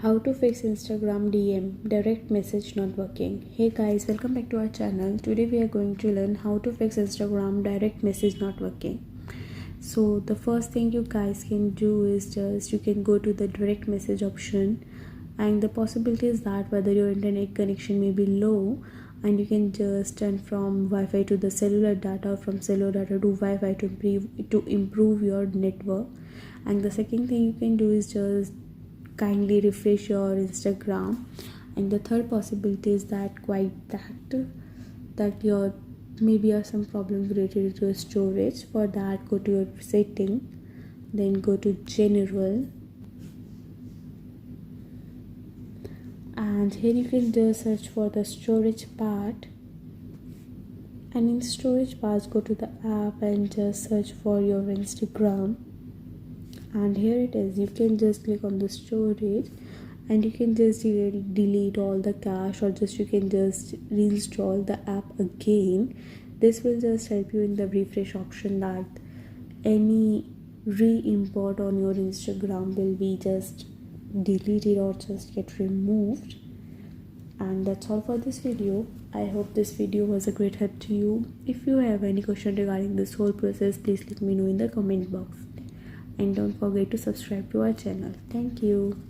How to fix Instagram DM direct message not working. Hey guys, welcome back to our channel. Today we are going to learn how to fix Instagram direct message not working. So the first thing you guys can do is just you can go to the direct message option, and the possibility is that whether your internet connection may be low, and you can just turn from Wi-Fi to the cellular data, from cellular data to Wi-Fi to improve your network. And the second thing you can do is just kindly refresh your Instagram. And the third possibility is that your maybe are some problems related to your storage. For that, go to your setting, then go to general, and here you can just search for the storage part, and in storage part go to the app and just search for your Instagram. And here it is. You can just click on the storage, and you can just delete all the cache, or just you can just reinstall the app again. This will just help you in the refresh option that any re-import on your Instagram will be just deleted or just get removed. And that's all for this video. I hope this video was a great help to you. If you have any question regarding this whole process, please let me know in the comment box. And don't forget to subscribe to our channel. Thank you.